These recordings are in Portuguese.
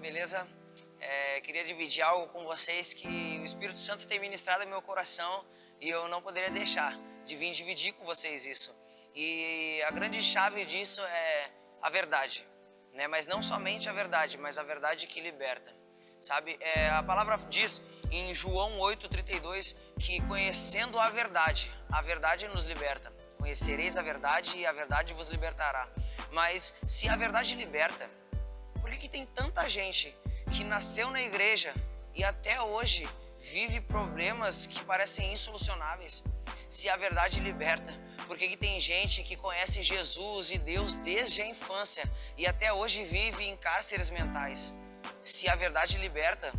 beleza? Queria dividir algo com vocês que o Espírito Santo tem ministrado no meu coração e eu não poderia deixar de vir dividir com vocês isso. E a grande chave disso é a verdade, né? Mas não somente a verdade, mas a verdade que liberta, sabe? A palavra diz em João 8,32 que conhecendo a verdade nos liberta. Conhecereis a verdade e a verdade vos libertará. Mas se a verdade liberta, por que tem tanta gente que nasceu na igreja e até hoje vive problemas que parecem insolucionáveis? Se a verdade liberta, por que tem gente que conhece Jesus e Deus desde a infância e até hoje vive em cárceres mentais? Se a verdade liberta,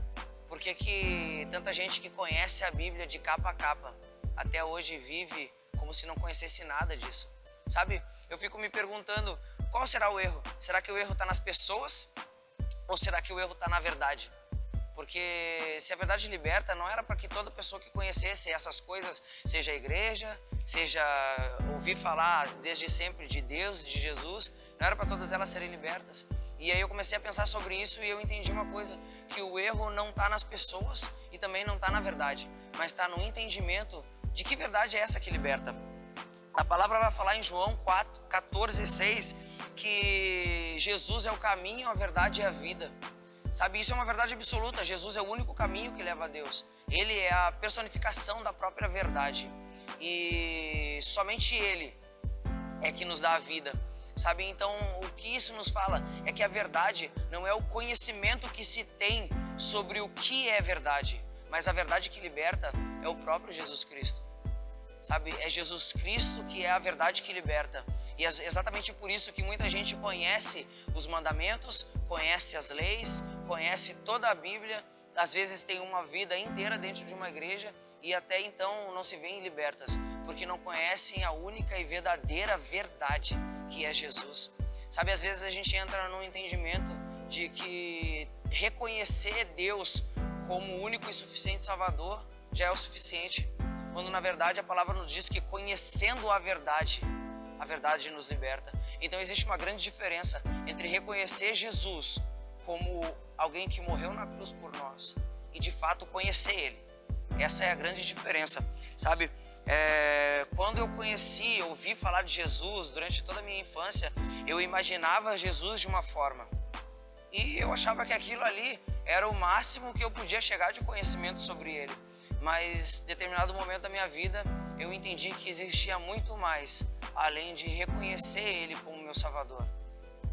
por que tanta gente que conhece a Bíblia de capa a capa até hoje vive como se não conhecesse nada disso? Sabe, eu fico me perguntando, qual será o erro? Será que o erro está nas pessoas? Ou será que o erro está na verdade? Porque se a verdade liberta, não era para que toda pessoa que conhecesse essas coisas, seja a igreja, seja ouvir falar desde sempre de Deus, de Jesus, não era para todas elas serem libertas. E aí eu comecei a pensar sobre isso e eu entendi uma coisa, que o erro não está nas pessoas e também não está na verdade, mas está no entendimento de que verdade é essa que liberta. A palavra vai falar em João 14:6 que Jesus é o caminho, a verdade e a vida. Sabe, isso é uma verdade absoluta. Jesus é o único caminho que leva a Deus. Ele é a personificação da própria verdade. E somente Ele é que nos dá a vida. Sabe, então o que isso nos fala é que a verdade não é o conhecimento que se tem sobre o que é verdade, mas a verdade que liberta é o próprio Jesus Cristo. Sabe, é Jesus Cristo que é a verdade que liberta. E é exatamente por isso que muita gente conhece os mandamentos, conhece as leis, conhece toda a Bíblia, às vezes tem uma vida inteira dentro de uma igreja e até então não se veem libertas, porque não conhecem a única e verdadeira verdade, que é Jesus. Sabe, às vezes a gente entra num entendimento de que reconhecer Deus como o único e suficiente Salvador já é o suficiente, quando na verdade a palavra nos diz que conhecendo a verdade nos liberta. Então existe uma grande diferença entre reconhecer Jesus como alguém que morreu na cruz por nós e de fato conhecer Ele. Essa é a grande diferença, sabe? Quando eu ouvi falar de Jesus durante toda a minha infância, eu imaginava Jesus de uma forma e eu achava que aquilo ali era o máximo que eu podia chegar de conhecimento sobre Ele. Mas em determinado momento da minha vida eu entendi que existia muito mais, além de reconhecer Ele como meu Salvador,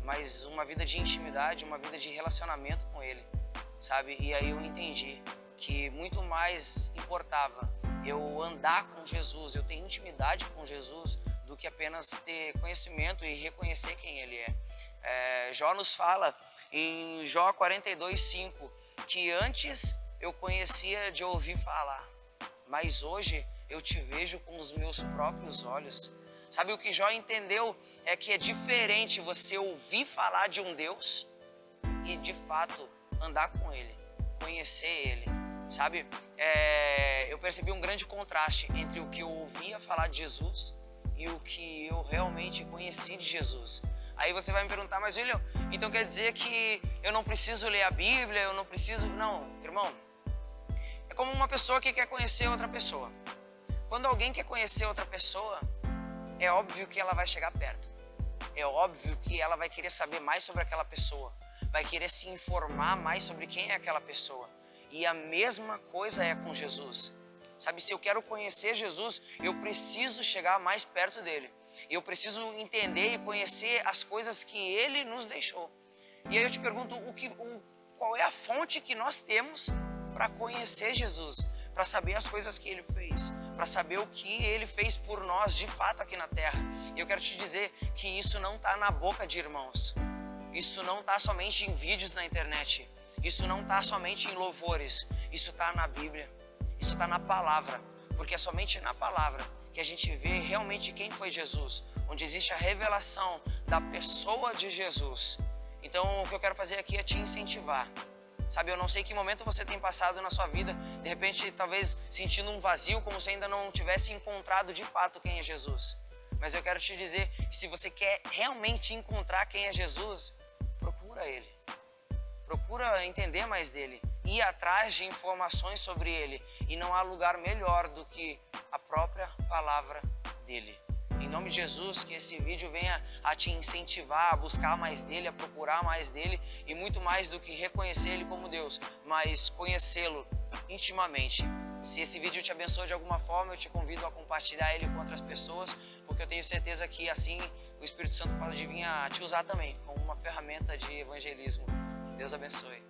mas uma vida de intimidade, uma vida de relacionamento com Ele, sabe? E aí eu entendi que muito mais importava eu andar com Jesus, eu ter intimidade com Jesus, do que apenas ter conhecimento e reconhecer quem Ele é. Jó nos fala em Jó 42:5 que antes eu conhecia de ouvir falar, mas hoje eu te vejo com os meus próprios olhos. Sabe, o que Jó entendeu é que é diferente você ouvir falar de um Deus e de fato andar com Ele, conhecer Ele, sabe? Eu percebi um grande contraste entre o que eu ouvia falar de Jesus e o que eu realmente conheci de Jesus. Aí você vai me perguntar, mas William, então quer dizer que eu não preciso ler a Bíblia, eu não preciso... Não, irmão, é como uma pessoa que quer conhecer outra pessoa. Quando alguém quer conhecer outra pessoa, é óbvio que ela vai chegar perto. É óbvio que ela vai querer saber mais sobre aquela pessoa, vai querer se informar mais sobre quem é aquela pessoa. E a mesma coisa é com Jesus. Sabe, se eu quero conhecer Jesus, eu preciso chegar mais perto dele. Eu preciso entender e conhecer as coisas que Ele nos deixou. E aí eu te pergunto, qual é a fonte que nós temos para conhecer Jesus? Para saber as coisas que Ele fez, para saber o que Ele fez por nós de fato aqui na terra. E eu quero te dizer que isso não está na boca de irmãos. Isso não está somente em vídeos na internet. Isso não está somente em louvores. Isso está na Bíblia. Isso está na palavra. Porque é somente na palavra que a gente vê realmente quem foi Jesus, onde existe a revelação da pessoa de Jesus. Então o que eu quero fazer aqui é te incentivar. Sabe, eu não sei que momento você tem passado na sua vida, de repente talvez sentindo um vazio, como se ainda não tivesse encontrado de fato quem é Jesus. Mas eu quero te dizer que se você quer realmente encontrar quem é Jesus, procura Ele. Procura precisa entender mais dele, ir atrás de informações sobre ele. E não há lugar melhor do que a própria palavra dele. Em nome de Jesus, que esse vídeo venha a te incentivar a buscar mais dele, a procurar mais dele e muito mais do que reconhecer ele como Deus, mas conhecê-lo intimamente. Se esse vídeo te abençoou de alguma forma, eu te convido a compartilhar ele com outras pessoas, porque eu tenho certeza que assim o Espírito Santo pode vir a te usar também como uma ferramenta de evangelismo. Deus abençoe.